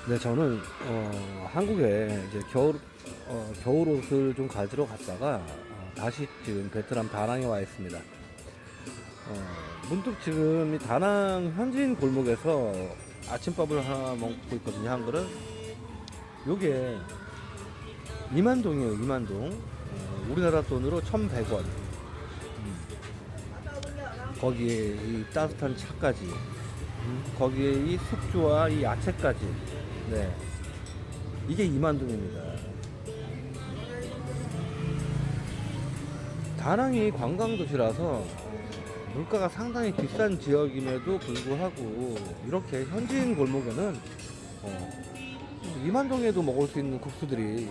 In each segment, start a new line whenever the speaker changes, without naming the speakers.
네, 저는 한국에 이제 겨울 옷을 좀 가지러 갔다가 다시 지금 베트남 다낭에 와 있습니다. 문득 지금 이 다낭 현지인 골목에서 아침밥을 하나 먹고 있거든요, 한 그릇. 요게 이만동이에요, 이만동. 우리나라 돈으로 1,100원. 거기에 이 따뜻한 차까지, 거기에 이 숙주와 이 야채까지. 네, 이게 이만동입니다. 다낭이 관광도시라서 물가가 상당히 비싼 지역임에도 불구하고 이렇게 현지인 골목에는 어, 이만동에도 먹을 수 있는 국수들이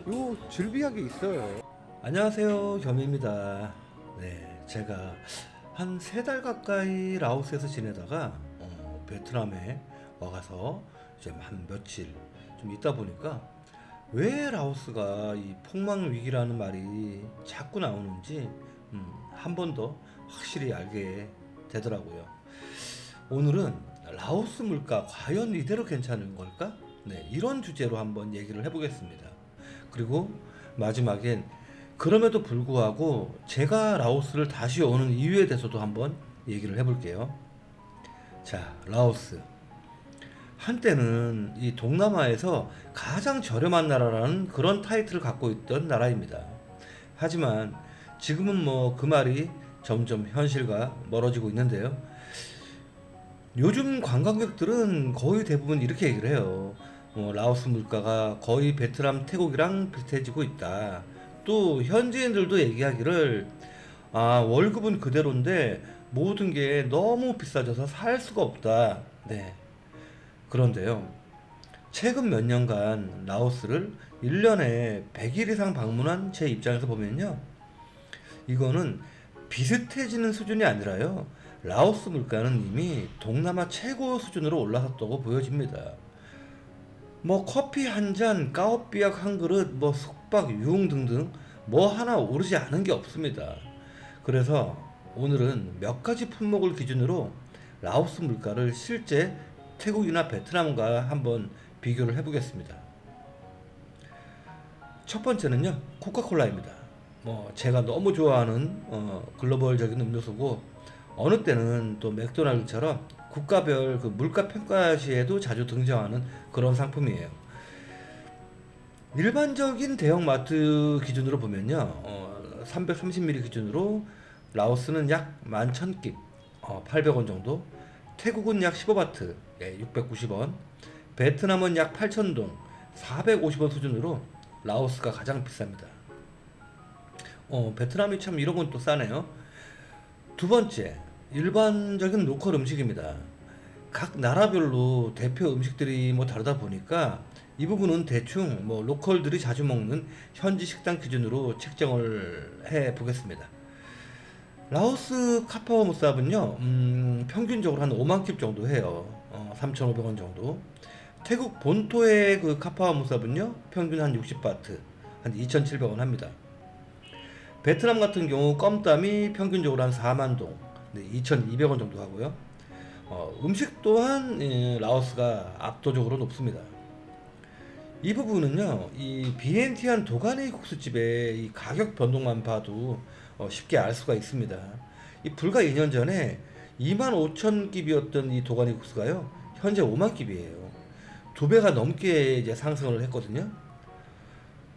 요 즐비하게 있어요. 안녕하세요, 겸입니다. 네, 제가 한 3달 가까이 라오스에서 지내다가 베트남에 와가서 이제 한 며칠 좀 있다 보니까 왜 라오스가 이 폭망 위기라는 말이 자꾸 나오는지 한 번 더 확실히 알게 되더라고요. 오늘은 라오스 물가 과연 이대로 괜찮은 걸까? 네, 이런 주제로 한번 얘기를 해보겠습니다. 그리고 마지막엔 그럼에도 불구하고 제가 라오스를 다시 오는 이유에 대해서도 한번 얘기를 해볼게요. 자, 라오스. 한때는 이 동남아에서 가장 저렴한 나라라는 그런 타이틀을 갖고 있던 나라입니다. 하지만 지금은 뭐 그 말이 점점 현실과 멀어지고 있는데요. 요즘 관광객들은 거의 대부분 이렇게 얘기를 해요. 라오스 물가가 거의 베트남, 태국이랑 비슷해지고 있다. 또 현지인들도 얘기하기를 월급은 그대로인데 모든 게 너무 비싸져서 살 수가 없다. 네. 그런데요. 최근 몇 년간 라오스를 1년에 100일 이상 방문한 제 입장에서 보면요. 이거는 비슷해지는 수준이 아니라요. 라오스 물가는 이미 동남아 최고 수준으로 올라섰다고 보여집니다. 뭐 커피 한 잔, 까오삐약 한 그릇, 뭐 숙박, 유흥 등등 뭐 하나 오르지 않은 게 없습니다. 그래서 오늘은 몇 가지 품목을 기준으로 라오스 물가를 실제 태국이나 베트남과 한번 비교를 해보겠습니다. 첫 번째는요, 코카콜라입니다. 뭐 제가 너무 좋아하는 글로벌적인 음료수고 어느 때는 또 맥도날드처럼 국가별 그 물가 평가 시에도 자주 등장하는 그런 상품이에요. 일반적인 대형 마트 기준으로 보면요, 330ml 기준으로 라오스는 약 11,000깁, 800원 정도, 태국은 약 15바트, 690원, 베트남은 약 8,000동, 450원 수준으로 라오스가 가장 비쌉니다. 베트남이 참 이런 건 또 싸네요. 두 번째, 일반적인 로컬 음식입니다. 각 나라별로 대표 음식들이 뭐 다르다 보니까 이 부분은 대충 뭐 로컬들이 자주 먹는 현지 식당 기준으로 책정을 해 보겠습니다. 라오스 카파오무쌉은요, 평균적으로 한 5만 킵 정도 해요. 3,500원 정도. 태국 본토의 그 카파오무쌉은요, 평균 한 60바트, 한 2,700원 합니다. 베트남 같은 경우 껌땀이 평균적으로 한 4만 동, 2,200원 정도 하고요. 음식 또한 라오스가 압도적으로 높습니다. 이 부분은요, 이 비엔티안 도가니 국수집의 이 가격 변동만 봐도 쉽게 알 수가 있습니다. 이 불과 2년 전에 2만 5천 깁이었던 이 도가니 국수가요, 현재 5만 깁이에요. 두 배가 넘게 이제 상승을 했거든요.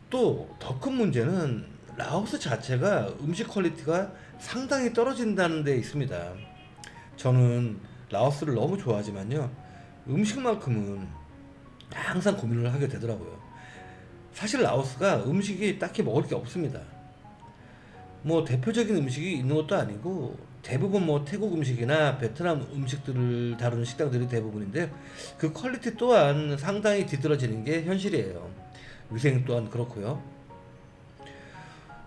또 더 큰 문제는 라오스 자체가 음식 퀄리티가 상당히 떨어진다는 데 있습니다. 저는 라오스를 너무 좋아하지만요. 음식만큼은 항상 고민을 하게 되더라고요. 사실 라오스가 음식이 딱히 먹을 게 없습니다. 뭐 대표적인 음식이 있는 것도 아니고 대부분 뭐 태국 음식이나 베트남 음식들을 다루는 식당들이 대부분인데 그 퀄리티 또한 상당히 뒤떨어지는 게 현실이에요. 위생 또한 그렇고요.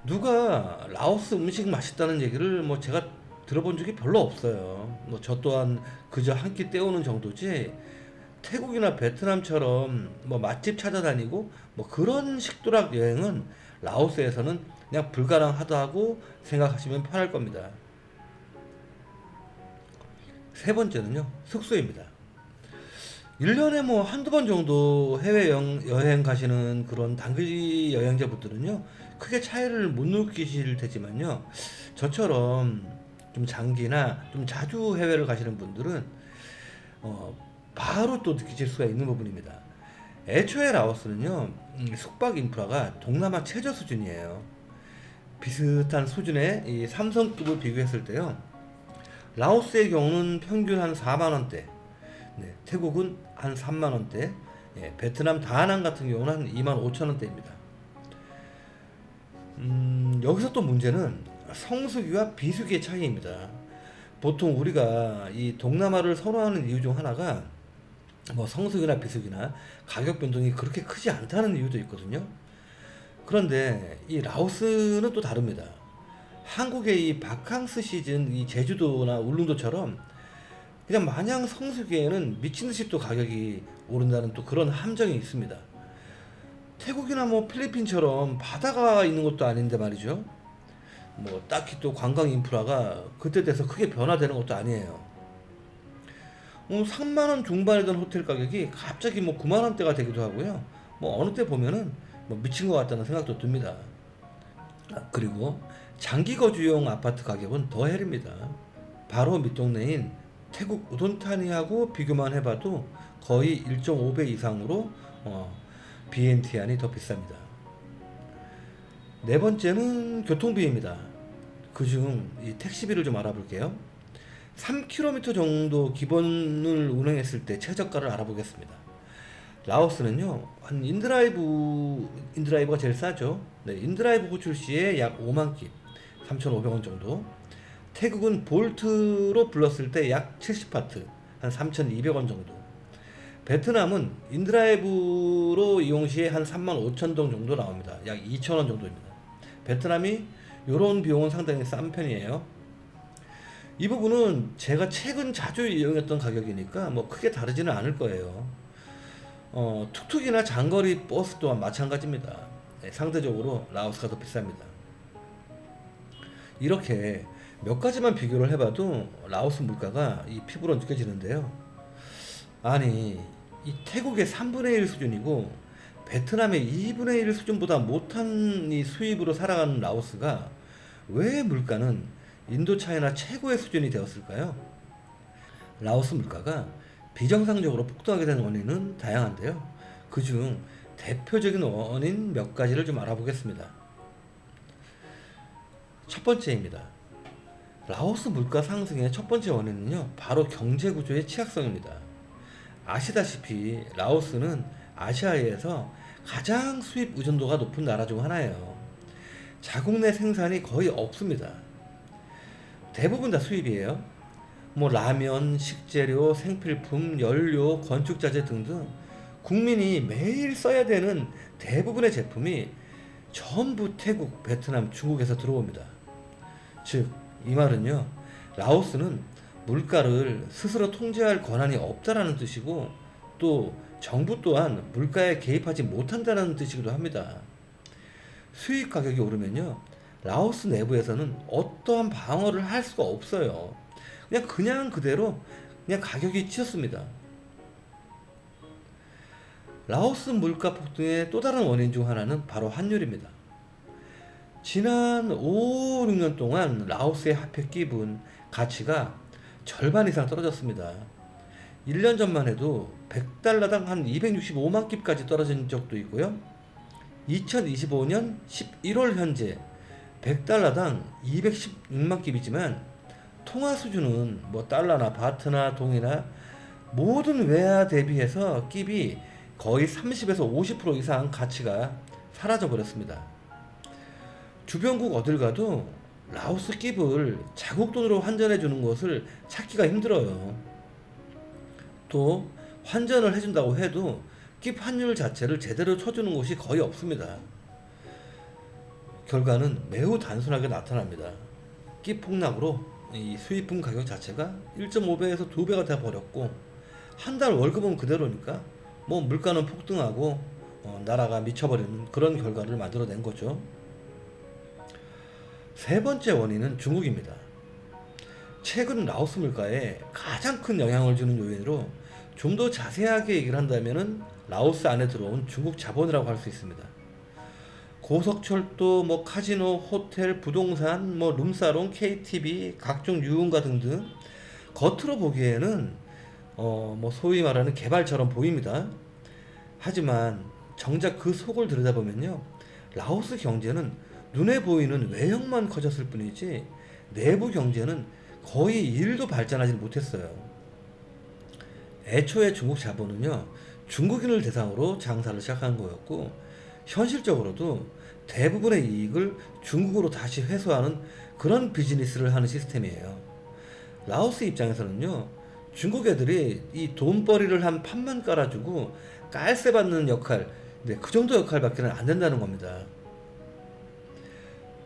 누가 라오스 음식 맛있다는 얘기를 뭐 제가 들어본 적이 별로 없어요. 뭐 저 또한 그저 한 끼 때우는 정도지 태국이나 베트남처럼 뭐 맛집 찾아다니고 뭐 그런 식도락 여행은 라오스에서는 그냥 불가능하다고 생각하시면 편할 겁니다. 세 번째는요, 숙소입니다. 1년에 뭐 한두 번 정도 해외 여행 가시는 그런 단기 여행자분들은요, 크게 차이를 못 느끼실 테지만요, 저처럼 좀 장기나 좀 자주 해외를 가시는 분들은 바로 또 느끼실 수가 있는 부분입니다. 애초에 라오스는요, 숙박 인프라가 동남아 최저 수준이에요. 비슷한 수준의 이 삼성급을 비교했을 때요, 라오스의 경우는 평균 한 4만 원대, 네, 태국은 한 3만 원대, 예, 베트남 다낭 같은 경우는 한 2만 5천 원대입니다. 여기서 또 문제는 성수기와 비수기의 차이입니다. 보통 우리가 이 동남아를 선호하는 이유 중 하나가 뭐 성수기나 비수기나 가격 변동이 그렇게 크지 않다는 이유도 있거든요. 그런데 이 라오스는 또 다릅니다. 한국의 이 바캉스 시즌, 이 제주도나 울릉도처럼 그냥 마냥 성수기에는 미친 듯이 또 가격이 오른다는 또 그런 함정이 있습니다. 태국이나 뭐 필리핀처럼 바다가 있는 것도 아닌데 말이죠. 뭐 딱히 또 관광 인프라가 그때 돼서 크게 변화되는 것도 아니에요. 3만 원 중반이던 호텔 가격이 갑자기 뭐 9만 원대가 되기도 하고요. 뭐 어느 때 보면은 뭐 미친 것 같다는 생각도 듭니다. 그리고 장기 거주용 아파트 가격은 더 해립니다. 바로 밑동네인 태국 우돈타니하고 비교만 해봐도 거의 1.5배 이상으로 BNT안이 더 비쌉니다. 네 번째는 교통비입니다. 그중 이 택시비를 좀 알아볼게요. 3km 정도 기본을 운행했을 때 최저가를 알아보겠습니다. 라오스는요, 한 인드라이브가 제일 싸죠. 네, 인드라이브 호출 시에 약 5만 킵, 3,500원 정도. 태국은 볼트로 불렀을 때 약 70파트, 한 3,200원 정도. 베트남은 인드라이브로 이용 시에 한 3만 5천 동 정도 나옵니다. 약 2,000원 정도입니다. 베트남이 요런 비용은 상당히 싼 편이에요. 이 부분은 제가 최근 자주 이용했던 가격이니까 뭐 크게 다르지는 않을 거예요. 툭툭이나 장거리 버스 또한 마찬가지입니다. 네, 상대적으로 라오스가 더 비쌉니다. 이렇게 몇 가지만 비교를 해봐도 라오스 물가가 이 피부로 느껴지는데요. 아니, 이 태국의 3분의 1 수준이고 베트남의 2분의 1 수준보다 못한 이 수입으로 살아가는 라오스가 왜 물가는 인도 차이나 최고의 수준이 되었을까요? 라오스 물가가 비정상적으로 폭등하게 된 원인은 다양한데요. 그중 대표적인 원인 몇 가지를 좀 알아보겠습니다. 첫 번째입니다. 라오스 물가 상승의 첫 번째 원인은요, 바로 경제 구조의 취약성입니다. 아시다시피 라오스는 아시아에서 가장 수입 의존도가 높은 나라 중 하나예요. 자국 내 생산이 거의 없습니다. 대부분 다 수입이에요. 뭐 라면, 식재료, 생필품, 연료, 건축자재 등등 국민이 매일 써야 되는 대부분의 제품이 전부 태국, 베트남, 중국에서 들어옵니다. 즉, 이 말은요, 라오스는 물가를 스스로 통제할 권한이 없다라는 뜻이고, 또 정부 또한 물가에 개입하지 못한다는 뜻이기도 합니다. 수입 가격이 오르면요, 라오스 내부에서는 어떠한 방어를 할 수가 없어요. 그냥 그대로 그냥 가격이 치솟습니다. 라오스 물가 폭등의 또 다른 원인 중 하나는 바로 환율입니다. 지난 5, 6년 동안 라오스의 화폐 기분 가치가 절반 이상 떨어졌습니다. 1년 전만 해도 100달러당 한 265만 깁까지 떨어진 적도 있고요. 2025년 11월 현재 100달러당 216만 깁이지만 통화 수준은 뭐 달러나 바트나 동이나 모든 외화 대비해서 깁이 거의 30에서 50% 이상 가치가 사라져 버렸습니다. 주변국 어딜 가도 라오스 깁을 자국 돈으로 환전해 주는 것을 찾기가 힘들어요. 또 환전을 해준다고 해도 깁 환율 자체를 제대로 쳐주는 곳이 거의 없습니다. 결과는 매우 단순하게 나타납니다. 깁 폭락으로 이 수입품 가격 자체가 1.5배에서 2배가 돼 버렸고, 한 달 월급은 그대로니까 뭐 물가는 폭등하고 나라가 미쳐버리는 그런 결과를 만들어낸 거죠. 세 번째 원인은 중국입니다. 최근 라오스 물가에 가장 큰 영향을 주는 요인으로 좀 더 자세하게 얘기를 한다면은 라오스 안에 들어온 중국 자본이라고 할 수 있습니다. 고속철도, 뭐 카지노, 호텔, 부동산, 뭐 룸사롱, KTV, 각종 유흥가 등등 겉으로 보기에는 뭐 소위 말하는 개발처럼 보입니다. 하지만 정작 그 속을 들여다보면요, 라오스 경제는 눈에 보이는 외형만 커졌을 뿐이지 내부 경제는 거의 일도 발전하지 못했어요. 애초에 중국 자본은요, 중국인을 대상으로 장사를 시작한 거였고, 현실적으로도 대부분의 이익을 중국으로 다시 회수하는 그런 비즈니스를 하는 시스템이에요. 라오스 입장에서는요, 중국 애들이 이 돈벌이를 한 판만 깔아주고 깔세 받는 역할, 네, 그 정도 역할밖에는 안 된다는 겁니다.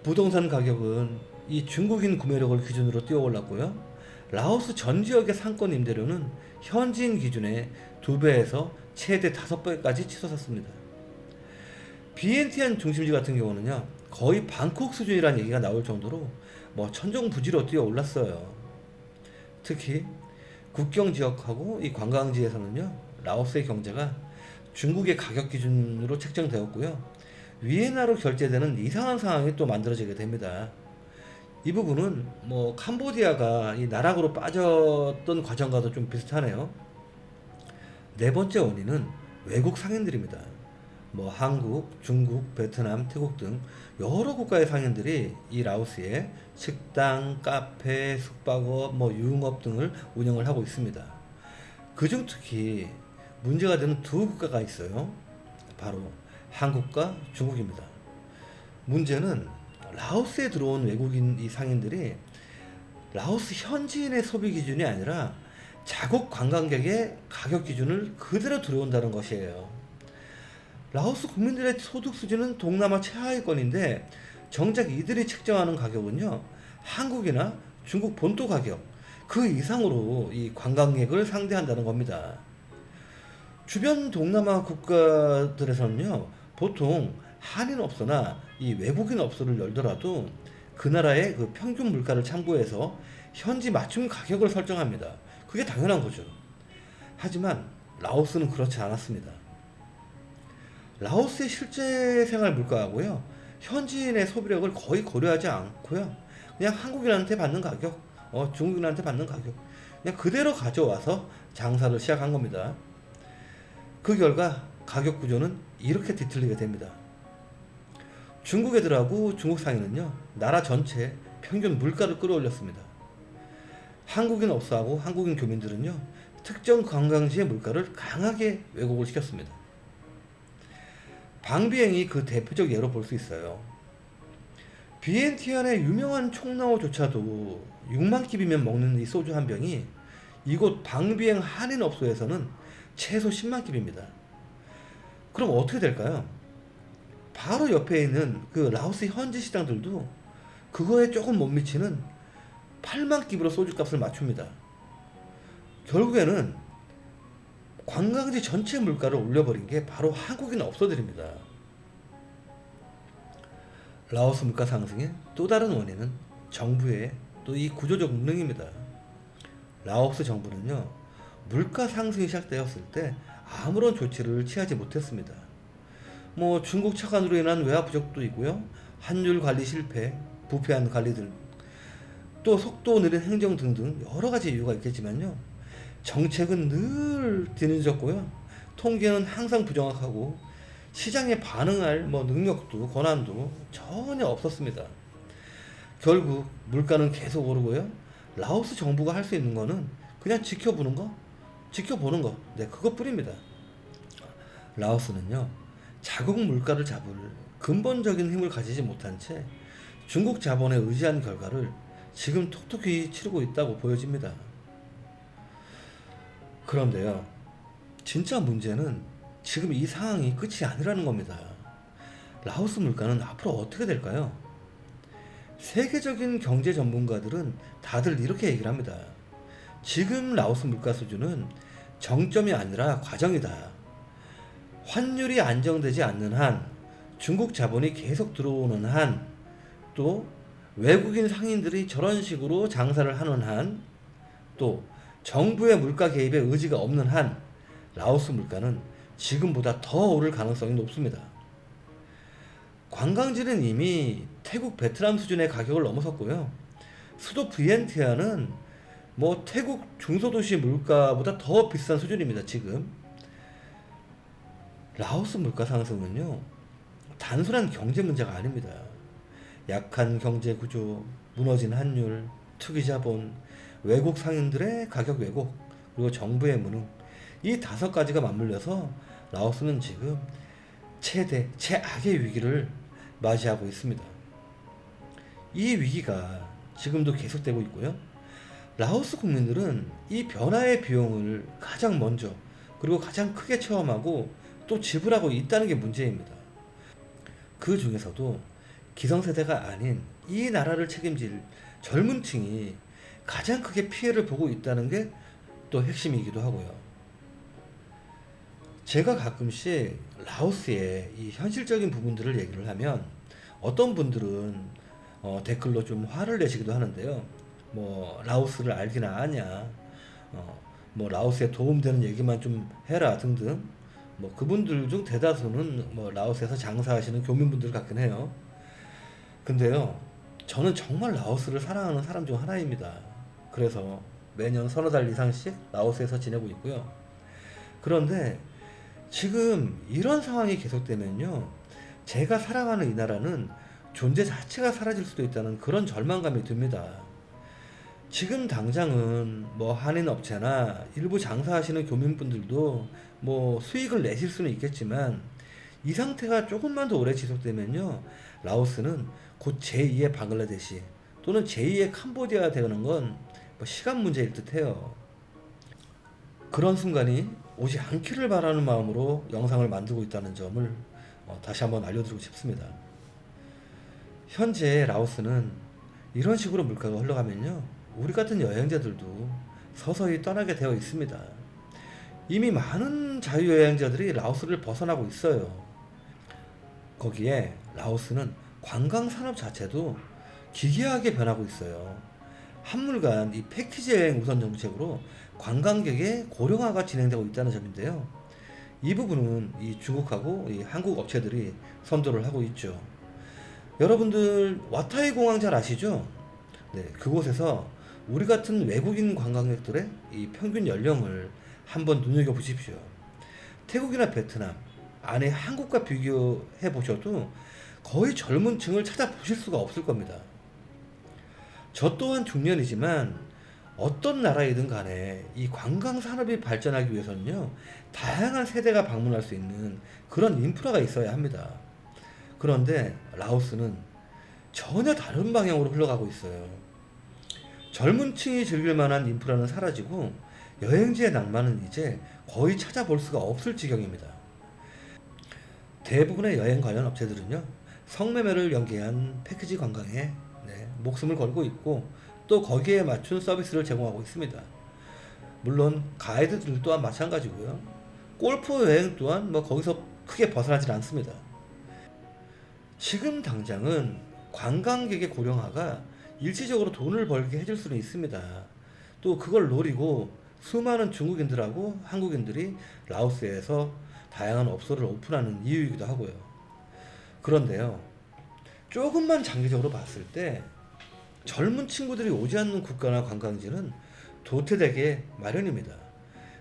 부동산 가격은 이 중국인 구매력을 기준으로 뛰어 올랐고요. 라오스 전 지역의 상권 임대료는 현지인 기준의 2배에서 최대 5배까지 치솟았습니다. 비엔티안 중심지 같은 경우는요, 거의 방콕 수준이라는 얘기가 나올 정도로 뭐 천정부지로 뛰어 올랐어요. 특히 국경 지역하고 이 관광지에서는요, 라오스의 경제가 중국의 가격 기준으로 책정되었고요. 위엔화로 결제되는 이상한 상황이 또 만들어지게 됩니다. 이 부분은 뭐 캄보디아가 이 나락으로 빠졌던 과정과도 좀 비슷하네요. 네 번째 원인은 외국 상인들입니다. 뭐 한국, 중국, 베트남, 태국 등 여러 국가의 상인들이 이 라오스에 식당, 카페, 숙박업, 뭐 유흥업 등을 운영을 하고 있습니다. 그중 특히 문제가 되는 두 국가가 있어요. 바로 한국과 중국입니다. 문제는 라오스에 들어온 외국인 이 상인들이 라오스 현지인의 소비 기준이 아니라 자국 관광객의 가격 기준을 그대로 들여온다는 것이에요. 라오스 국민들의 소득 수준은 동남아 최하위권인데 정작 이들이 책정하는 가격은요, 한국이나 중국 본토 가격 그 이상으로 이 관광객을 상대한다는 겁니다. 주변 동남아 국가들에서는요, 보통 한인업소나 이 외국인 업소를 열더라도 그 나라의 그 평균 물가를 참고해서 현지 맞춤 가격을 설정합니다. 그게 당연한 거죠. 하지만 라오스는 그렇지 않았습니다. 라오스의 실제 생활 물가하고요, 현지인의 소비력을 거의 고려하지 않고요, 그냥 한국인한테 받는 가격, 중국인한테 받는 가격, 그냥 그대로 가져와서 장사를 시작한 겁니다. 그 결과 가격 구조는 이렇게 뒤틀리게 됩니다. 중국 애들하고 중국 상인은요, 나라 전체 평균 물가를 끌어올렸습니다. 한국인 업소하고 한국인 교민들은요, 특정 관광지의 물가를 강하게 왜곡을 시켰습니다. 방비행이 그 대표적 예로 볼 수 있어요. 비엔티안의 유명한 총라오조차도 6만 끼비면 먹는 이 소주 한 병이 이곳 방비행 한인 업소에서는 최소 10만 끼비입니다. 그럼 어떻게 될까요? 바로 옆에 있는 그 라오스 현지 시장들도 그거에 조금 못 미치는 8만 끼비로 소주값을 맞춥니다. 결국에는 관광지 전체 물가를 올려버린 게 바로 한국인 업소들입니다. 라오스 물가 상승의 또 다른 원인은 정부의 또 이 구조적 무능입니다. 라오스 정부는요, 물가 상승이 시작되었을 때 아무런 조치를 취하지 못했습니다. 뭐 중국 차관으로 인한 외화 부족도 있고요, 환율 관리 실패, 부패한 관리들, 또 속도 느린 행정 등등 여러 가지 이유가 있겠지만요, 정책은 늘 뒤늦었고요, 통계는 항상 부정확하고 시장에 반응할 뭐 능력도 권한도 전혀 없었습니다. 결국 물가는 계속 오르고요, 라오스 정부가 할 수 있는 거는 그냥 지켜보는 거, 네, 그것뿐입니다. 라오스는요, 자국 물가를 잡을 근본적인 힘을 가지지 못한 채 중국 자본에 의지한 결과를 지금 톡톡히 치르고 있다고 보여집니다. 그런데요, 진짜 문제는 지금 이 상황이 끝이 아니라는 겁니다. 라오스 물가는 앞으로 어떻게 될까요? 세계적인 경제 전문가들은 다들 이렇게 얘기를 합니다. 지금 라오스 물가 수준은 정점이 아니라 과정이다. 환율이 안정되지 않는 한, 중국 자본이 계속 들어오는 한, 또 외국인 상인들이 저런 식으로 장사를 하는 한, 또 정부의 물가 개입에 의지가 없는 한 라오스 물가는 지금보다 더 오를 가능성이 높습니다. 관광지는 이미 태국, 베트남 수준의 가격을 넘어섰고요. 수도 비엔티아는 뭐 태국 중소도시 물가보다 더 비싼 수준입니다. 지금 라오스 물가 상승은요, 단순한 경제 문제가 아닙니다. 약한 경제 구조, 무너진 환율, 투기 자본, 외국 상인들의 가격 왜곡, 그리고 정부의 무능, 이 다섯 가지가 맞물려서 라오스는 지금 최악의 위기를 맞이하고 있습니다. 이 위기가 지금도 계속되고 있고요. 라오스 국민들은 이 변화의 비용을 가장 먼저 그리고 가장 크게 체험하고 또 지불하고 있다는 게 문제입니다. 그 중에서도 기성세대가 아닌 이 나라를 책임질 젊은 층이 가장 크게 피해를 보고 있다는 게 또 핵심이기도 하고요. 제가 가끔씩 라오스의 이 현실적인 부분들을 얘기를 하면 어떤 분들은 댓글로 좀 화를 내시기도 하는데요. 뭐 라오스를 알기나 아냐, 뭐 라오스에 도움되는 얘기만 좀 해라 등등. 뭐 그분들 중 대다수는 뭐 라오스에서 장사하시는 교민분들 같긴 해요. 근데요, 저는 정말 라오스를 사랑하는 사람 중 하나입니다. 그래서 매년 서너 달 이상씩 라오스에서 지내고 있고요. 그런데 지금 이런 상황이 계속되면요, 제가 살아가는 이 나라는 존재 자체가 사라질 수도 있다는 그런 절망감이 듭니다. 지금 당장은 뭐 한인 업체나 일부 장사하시는 교민분들도 뭐 수익을 내실 수는 있겠지만, 이 상태가 조금만 더 오래 지속되면요, 라오스는 곧 제2의 방글라데시 또는 제2의 캄보디아가 되는 건 뭐 시간 문제일 듯해요. 그런 순간이 오지 않기를 바라는 마음으로 영상을 만들고 있다는 점을 다시 한번 알려드리고 싶습니다. 현재 라오스는 이런 식으로 물가가 흘러가면요, 우리 같은 여행자들도 서서히 떠나게 되어 있습니다. 이미 많은 자유여행자들이 라오스를 벗어나고 있어요. 거기에 라오스는 관광산업 자체도 기괴하게 변하고 있어요. 한물간 이 패키지 여행 우선 정책으로 관광객의 고령화가 진행되고 있다는 점인데요. 이 부분은 이 중국하고 이 한국 업체들이 선도를 하고 있죠. 여러분들 와타이 공항 잘 아시죠? 네, 그곳에서 우리 같은 외국인 관광객들의 이 평균 연령을 한번 눈여겨 보십시오. 태국이나 베트남 안에 한국과 비교해 보셔도 거의 젊은 층을 찾아보실 수가 없을 겁니다. 저 또한 중년이지만 어떤 나라이든 간에 이 관광 산업이 발전하기 위해서는요, 다양한 세대가 방문할 수 있는 그런 인프라가 있어야 합니다. 그런데 라오스는 전혀 다른 방향으로 흘러가고 있어요. 젊은 층이 즐길 만한 인프라는 사라지고 여행지의 낭만은 이제 거의 찾아볼 수가 없을 지경입니다. 대부분의 여행 관련 업체들은요, 성매매를 연계한 패키지 관광에 목숨을 걸고 있고 또 거기에 맞춘 서비스를 제공하고 있습니다. 물론 가이드들 또한 마찬가지고요. 골프 여행 또한 뭐 거기서 크게 벗어나질 않습니다. 지금 당장은 관광객의 고령화가 일시적으로 돈을 벌게 해줄 수는 있습니다. 또 그걸 노리고 수많은 중국인들하고 한국인들이 라오스에서 다양한 업소를 오픈하는 이유이기도 하고요. 그런데요, 조금만 장기적으로 봤을 때 젊은 친구들이 오지 않는 국가나 관광지는 도태되게 마련입니다.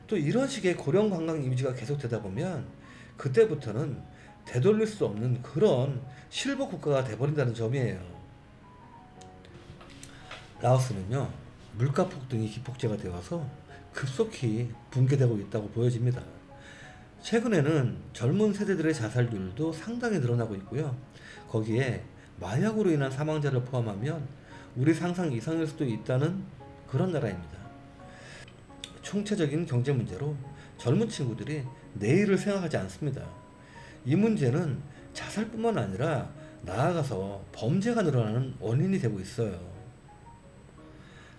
또 이런 식의 고령 관광 이미지가 계속되다 보면 그때부터는 되돌릴 수 없는 그런 실버 국가가 돼버린다는 점이에요. 라오스는요, 물가 폭등이 기폭제가 되어서 급속히 붕괴되고 있다고 보여집니다. 최근에는 젊은 세대들의 자살률도 상당히 늘어나고 있고요. 거기에 마약으로 인한 사망자를 포함하면 우리 상상 이상일 수도 있다는 그런 나라입니다. 총체적인 경제 문제로 젊은 친구들이 내일을 생각하지 않습니다. 이 문제는 자살뿐만 아니라 나아가서 범죄가 늘어나는 원인이 되고 있어요.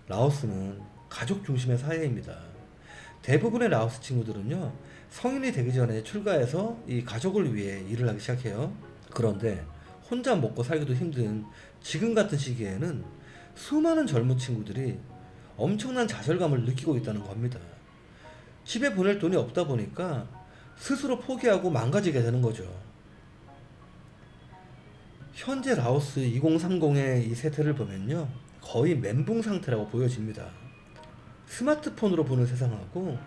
라오스는 가족 중심의 사회입니다. 대부분의 라오스 친구들은요, 성인이 되기 전에 출가해서 이 가족을 위해 일을 하기 시작해요. 그런데 혼자 먹고 살기도 힘든 지금 같은 시기에는 수많은 젊은 친구들이 엄청난 좌절감을 느끼고 있다는 겁니다. 집에 보낼 돈이 없다 보니까 스스로 포기하고 망가지게 되는 거죠. 현재 라오스 2030의 이 세태를 보면요, 거의 멘붕 상태라고 보여집니다. 스마트폰으로 보는 세상하고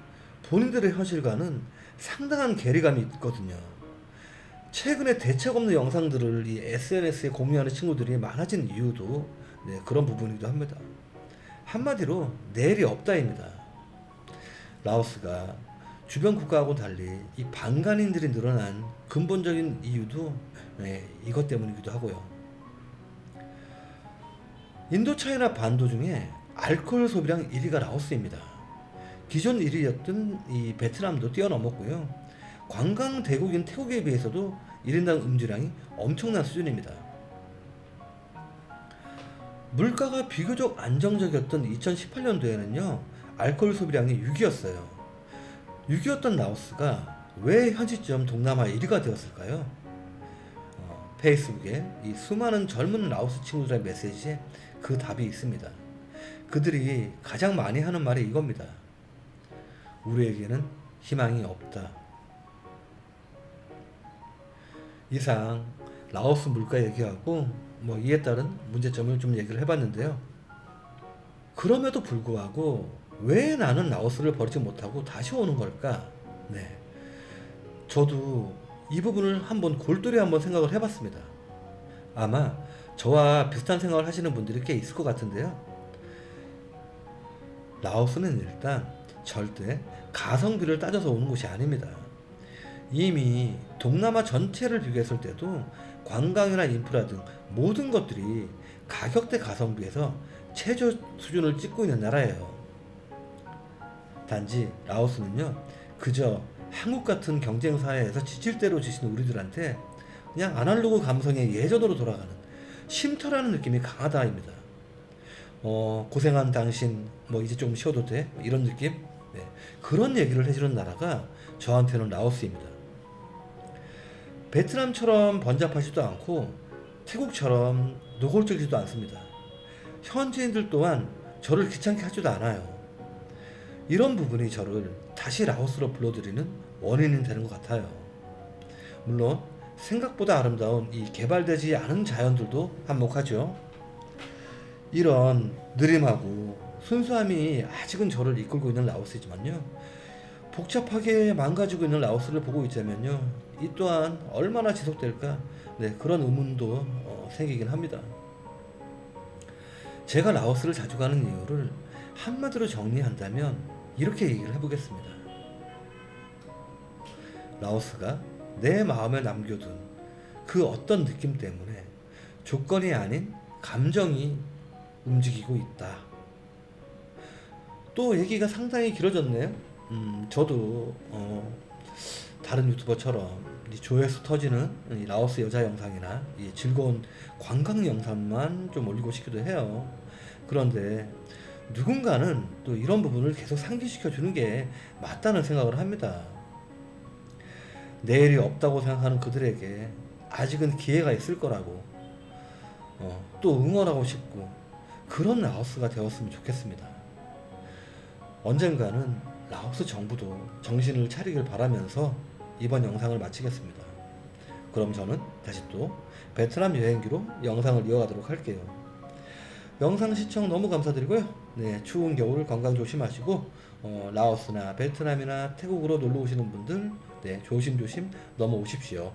본인들의 현실과는 상당한 괴리감이 있거든요. 최근에 대책 없는 영상들을 이 SNS에 공유하는 친구들이 많아진 이유도 그런 부분이기도 합니다. 한마디로 내일이 없다입니다. 라오스가 주변 국가하고 달리 이 반간인들이 늘어난 근본적인 이유도 이것 때문이기도 하고요. 인도차이나 반도 중에 알코올 소비량 1위가 라오스입니다. 기존 1위였던 이 베트남도 뛰어넘었고요. 관광 대국인 태국에 비해서도 1인당 음주량이 엄청난 수준입니다. 물가가 비교적 안정적이었던 2018년도에는요, 알코올 소비량이 6위였어요. 6위였던 라오스가 왜 현 시점 동남아 1위가 되었을까요? 페이스북에 이 수많은 젊은 라오스 친구들의 메시지에 그 답이 있습니다. 그들이 가장 많이 하는 말이 이겁니다. 우리에게는 희망이 없다. 이상 라오스 물가 얘기하고 이에 따른 문제점을 좀 얘기를 해봤는데요. 그럼에도 불구하고 왜 나는 라오스를 버리지 못하고 다시 오는 걸까? 저도 이 부분을 한번 골똘히 한번 생각을 해봤습니다. 아마 저와 비슷한 생각을 하시는 분들이 꽤 있을 것 같은데요. 라오스는 일단 절대 가성비를 따져서 오는 곳이 아닙니다. 이미 동남아 전체를 비교했을 때도 관광이나 인프라 등 모든 것들이 가격대 가성비에서 최저 수준을 찍고 있는 나라예요. 단지 라오스는요, 그저 한국 같은 경쟁 사회에서 지칠 대로 지신 우리들한테 그냥 아날로그 감성의 예전으로 돌아가는 쉼터라는 느낌이 강하다입니다. 고생한 당신 이제 좀 쉬어도 돼? 이런 느낌? 그런 얘기를 해주는 나라가 저한테는 라오스입니다. 베트남처럼 번잡하지도 않고 태국처럼 노골적이지도 않습니다. 현지인들 또한 저를 귀찮게 하지도 않아요. 이런 부분이 저를 다시 라오스로 불러들이는 원인이 되는 것 같아요. 물론 생각보다 아름다운 이 개발되지 않은 자연들도 한몫하죠. 이런 느림하고 순수함이 아직은 저를 이끌고 있는 라오스이지만요, 복잡하게 망가지고 있는 라오스를 보고 있자면요, 이 또한 얼마나 지속될까, 그런 의문도 생기긴 합니다. 제가 라오스를 자주 가는 이유를 한마디로 정리한다면 이렇게 얘기를 해보겠습니다. 라오스가 내 마음에 남겨둔 그 어떤 느낌 때문에 조건이 아닌 감정이 움직이고 있다. 또 얘기가 상당히 길어졌네요. 저도 다른 유튜버처럼 이 조회수 터지는 이 라오스 여자 영상이나 이 즐거운 관광 영상만 좀 올리고 싶기도 해요. 그런데 누군가는 또 이런 부분을 계속 상기시켜 주는 게 맞다는 생각을 합니다. 내일이 없다고 생각하는 그들에게 아직은 기회가 있을 거라고 또 응원하고 싶고, 그런 라오스가 되었으면 좋겠습니다. 언젠가는 라오스 정부도 정신을 차리길 바라면서 이번 영상을 마치겠습니다. 그럼 저는 다시 또 베트남 여행기로 영상을 이어가도록 할게요. 영상 시청 너무 감사드리고요. 추운 겨울 건강 조심하시고 라오스나 베트남이나 태국으로 놀러 오시는 분들 조심조심 넘어오십시오.